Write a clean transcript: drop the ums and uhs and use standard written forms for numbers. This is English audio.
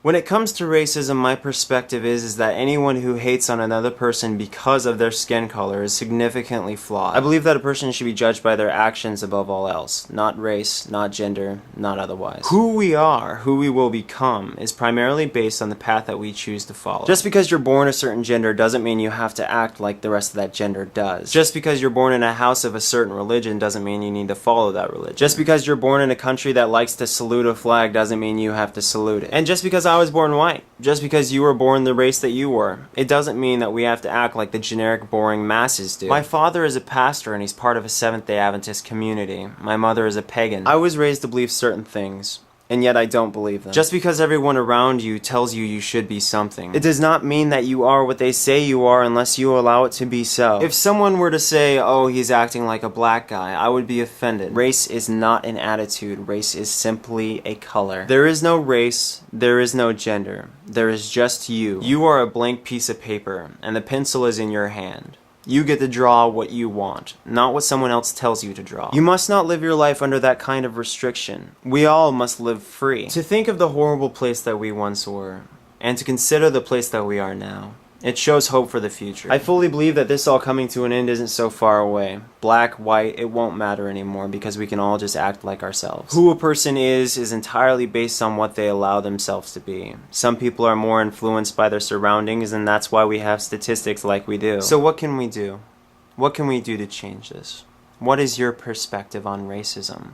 When it comes to racism, my perspective is that anyone who hates on another person because of their skin color is significantly flawed. I believe that a person should be judged by their actions above all else, not race, not gender, not otherwise. Who we are, who we will become, is primarily based on the path that we choose to follow. Just because you're born a certain gender doesn't mean you have to act like the rest of that gender does. Just because you're born in a house of a certain religion doesn't mean you need to follow that religion. Just because you're born in a country that likes to salute a flag doesn't mean you have to salute it. And just because I was born white, just because you were born the race that you were, it doesn't mean that we have to act like the generic boring masses do. My father is a pastor and he's part of a Seventh-day Adventist community. My mother is a pagan. I was raised to believe certain things, and yet I don't believe them. Just because everyone around you tells you you should be something, it does not mean that you are what they say you are unless you allow it to be so. If someone were to say, oh, he's acting like a black guy, I would be offended. Race is not an attitude. Race is simply a color. There is no race. There is no gender. There is just you. You are a blank piece of paper, and the pencil is in your hand. You get to draw what you want, not what someone else tells you to draw. You must not live your life under that kind of restriction. We all must live free. To think of the horrible place that we once were, and to consider the place that we are now, it shows hope for the future. I fully believe that this all coming to an end isn't so far away. Black, white, it won't matter anymore because we can all just act like ourselves. Who a person is entirely based on what they allow themselves to be. Some people are more influenced by their surroundings, and that's why we have statistics like we do. So what can we do? What can we do to change this? What is your perspective on racism?